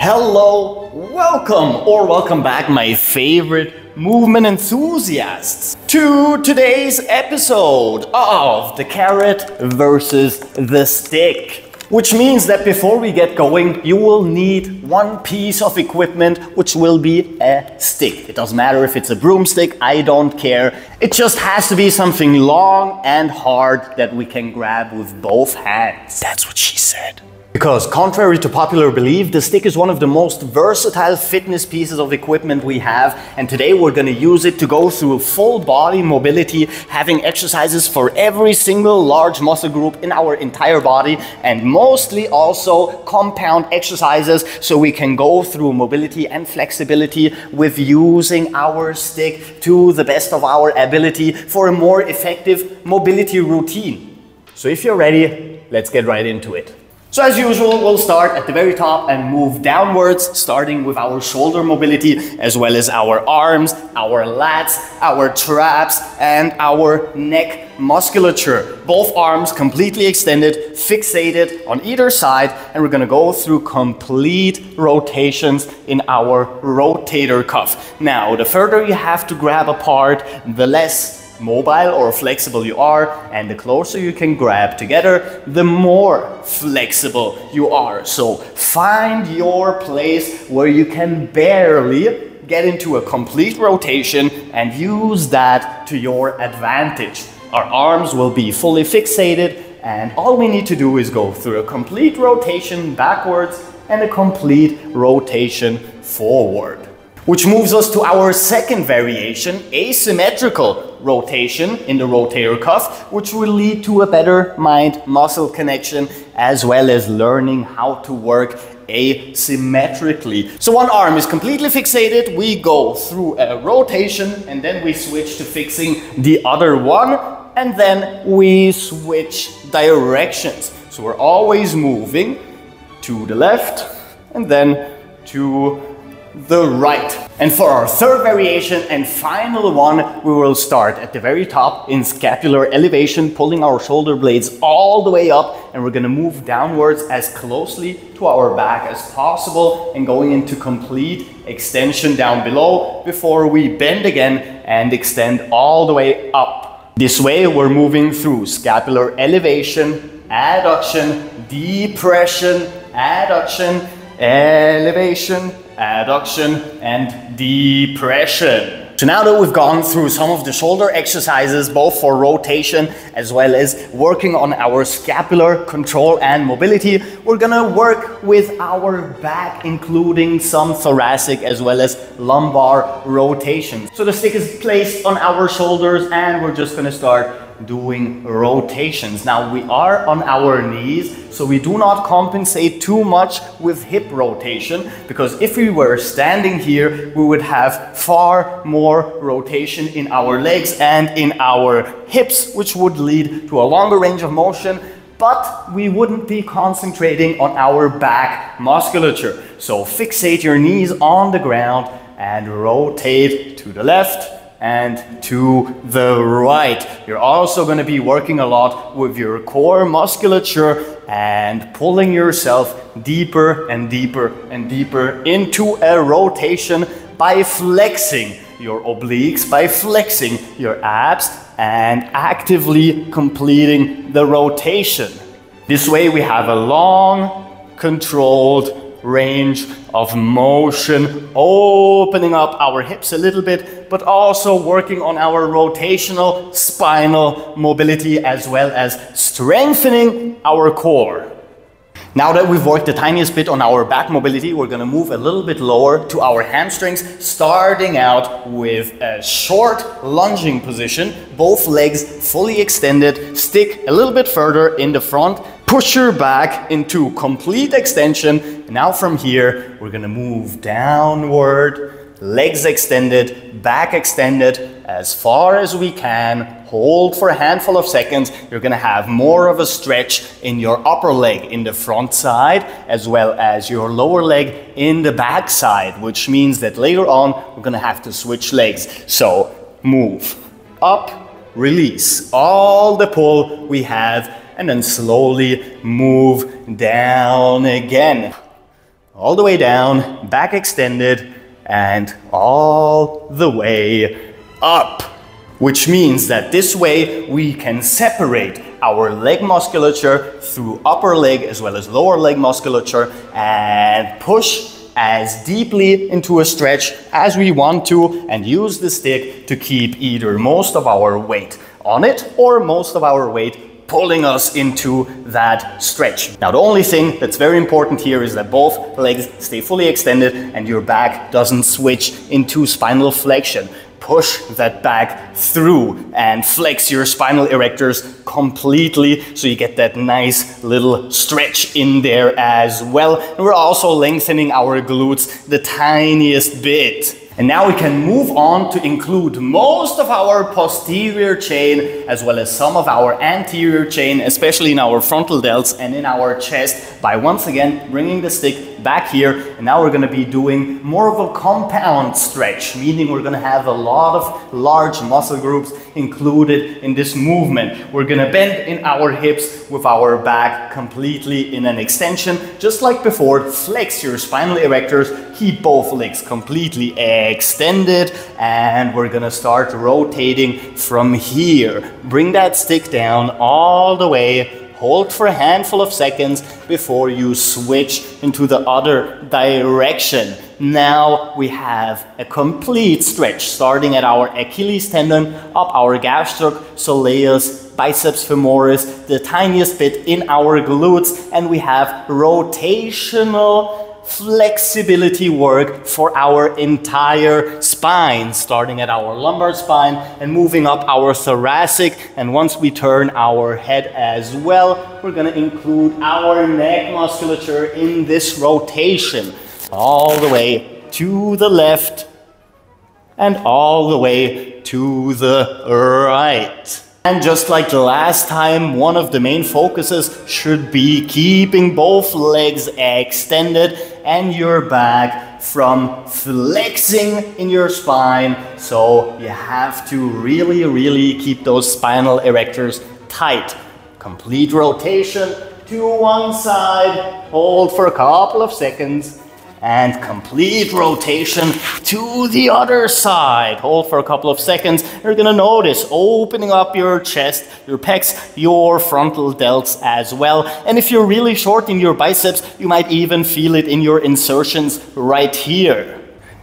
Hello, welcome back, my favorite movement enthusiasts, to today's episode of the carrot versus the stick. Which means that before we get going, you will need one piece of equipment, which will be a stick. It doesn't matter if it's a broomstick, I don't care. It just has to be something long and hard that we can grab with both hands. That's what she said. Because contrary to popular belief, the stick is one of the most versatile fitness pieces of equipment we have, and today we're going to use it to go through full body mobility, having exercises for every single large muscle group in our entire body, and mostly also compound exercises so we can go through mobility and flexibility with using our stick to the best of our ability for a more effective mobility routine. So if you're ready, let's get right into it. So as usual, we'll start at the very top and move downwards, starting with our shoulder mobility, as well as our arms, our lats, our traps, and our neck musculature. Both arms completely extended, fixated on either side, and we're gonna go through complete rotations in our rotator cuff. Now, the further you have to grab apart, the less mobile or flexible you are, and the closer you can grab together, the more flexible you are. So find your place where you can barely get into a complete rotation and use that to your advantage. Our arms will be fully fixated, and all we need to do is go through a complete rotation backwards and a complete rotation forward. Which moves us to our second variation, asymmetrical rotation in the rotator cuff, which will lead to a better mind-muscle connection, as well as learning how to work asymmetrically. So one arm is completely fixated, we go through a rotation, and then we switch to fixing the other one, and then we switch directions. So we're always moving to the left, and then to the right. And for our third variation and final one, we will start at the very top in scapular elevation, pulling our shoulder blades all the way up, and we're gonna move downwards as closely to our back as possible and going into complete extension down below before we bend again and extend all the way up. This way we're moving through scapular elevation, adduction, depression, adduction, elevation, adduction, and depression. So now that we've gone through some of the shoulder exercises, both for rotation as well as working on our scapular control and mobility, we're gonna work with our back, including some thoracic as well as lumbar rotations. So the stick is placed on our shoulders, and we're just gonna start doing rotations. Now we are on our knees, so we do not compensate too much with hip rotation, because if we were standing here, we would have far more rotation in our legs and in our hips, which would lead to a longer range of motion, but we wouldn't be concentrating on our back musculature. So fixate your knees on the ground and rotate to the left and to the right. You're also going to be working a lot with your core musculature and pulling yourself deeper and deeper and deeper into a rotation by flexing your obliques, by flexing your abs, and actively completing the rotation. This way we have a long, controlled range of motion, opening up our hips a little bit, but also working on our rotational spinal mobility, as well as strengthening our core. Now that we've worked the tiniest bit on our back mobility, we're gonna move a little bit lower to our hamstrings, starting out with a short lunging position, both legs fully extended, stick a little bit further in the front, push your back into complete extension. Now from here, we're gonna move downward, legs extended, back extended as far as we can. Hold for a handful of seconds. You're gonna have more of a stretch in your upper leg in the front side, as well as your lower leg in the back side, which means that later on, we're gonna have to switch legs. So move up, release all the pull we have, and then slowly move down again. all the way down, back extended, and all the way up. Which means that this way we can separate our leg musculature through upper leg as well as lower leg musculature and push as deeply into a stretch as we want to, and use the stick to keep either most of our weight on it or most of our weight pulling us into that stretch. Now, the only thing that's very important here is that both legs stay fully extended and your back doesn't switch into spinal flexion. Push that back through and flex your spinal erectors completely so you get that nice little stretch in there as well. And we're also lengthening our glutes the tiniest bit. And now we can move on to include most of our posterior chain as well as some of our anterior chain, especially in our frontal delts and in our chest, by once again bringing the stick back here. And now we're going to be doing more of a compound stretch, meaning we're going to have a lot of large muscle groups included in this movement. We're going to bend in our hips with our back completely in an extension, just like before. Flex your spinal erectors, keep both legs completely extended, and we're gonna start rotating from here. Bring that stick down all the way, hold for a handful of seconds before you switch into the other direction. Now we have a complete stretch starting at our Achilles tendon, up our gastroc soleus, biceps femoris, the tiniest bit in our glutes, and we have rotational flexibility work for our entire spine, starting at our lumbar spine and moving up our thoracic. And once we turn our head as well, we're going to include our neck musculature in this rotation, all the way to the left and all the way to the right. And just like the last time, one of the main focuses should be keeping both legs extended and your back from flexing in your spine. So you have to really keep those spinal erectors tight. Complete rotation to one side, hold for a couple of seconds, and complete rotation to the other side. Hold for a couple of seconds. You're gonna notice opening up your chest, your pecs, your frontal delts as well. And if you're really short in your biceps, you might even feel it in your insertions right here.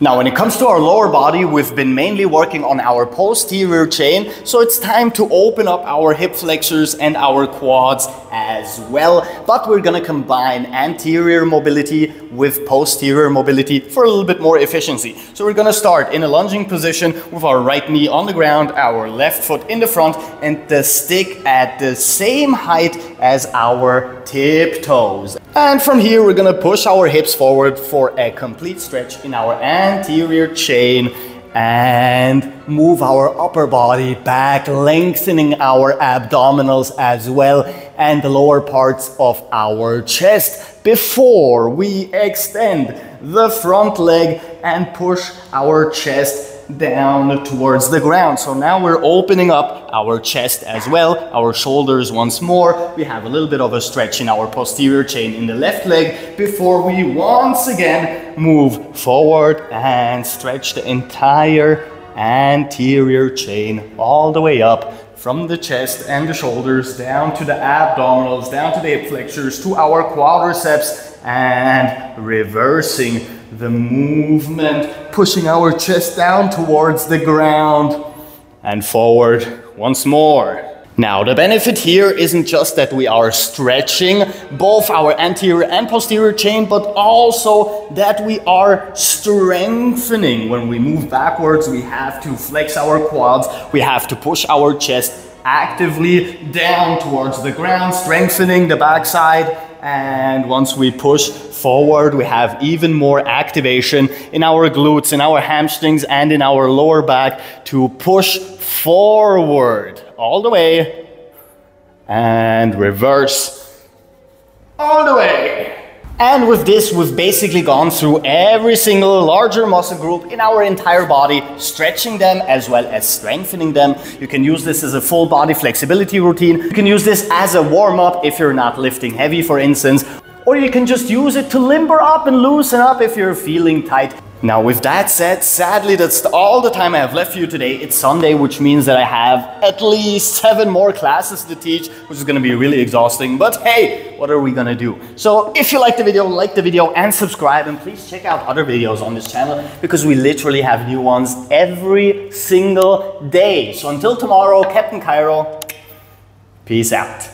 Now, when it comes to our lower body, we've been mainly working on our posterior chain, so it's time to open up our hip flexors and our quads as well. But we're gonna combine anterior mobility with posterior mobility for a little bit more efficiency. So we're gonna start in a lunging position with our right knee on the ground, our left foot in the front, and the stick at the same height as our tiptoes. And from here, we're gonna push our hips forward for a complete stretch in our anterior chain and move our upper body back, lengthening our abdominals as well and the lower parts of our chest before we extend the front leg and push our chest down towards the ground. So now we're opening up our chest as well, our shoulders once more. We have a little bit of a stretch in our posterior chain in the left leg before we once again move forward and stretch the entire anterior chain all the way up from the chest and the shoulders down to the abdominals, down to the hip flexors, to our quadriceps, and reversing the movement, pushing our chest down towards the ground and forward once more. Now, the benefit here isn't just that we are stretching both our anterior and posterior chain, but also that we are strengthening. When we move backwards, we have to flex our quads, we have to push our chest actively down towards the ground, strengthening the backside. And once we push forward, we have even more activation in our glutes, in our hamstrings, and in our lower back to push forward all the way and reverse all the way. And with this, we've basically gone through every single larger muscle group in our entire body, stretching them as well as strengthening them. You can use this as a full body flexibility routine. You can use this as a warm-up if you're not lifting heavy, for instance. or you can just use it to limber up and loosen up if you're feeling tight. Now with that said, sadly that's all the time I have left for you today. It's Sunday, which means that I have at least 7 more classes to teach, which is going to be really exhausting, but hey, what are we going to do? So if you like the video and subscribe, and please check out other videos on this channel because we literally have new ones every single day. So until tomorrow, Captain Cairo, peace out.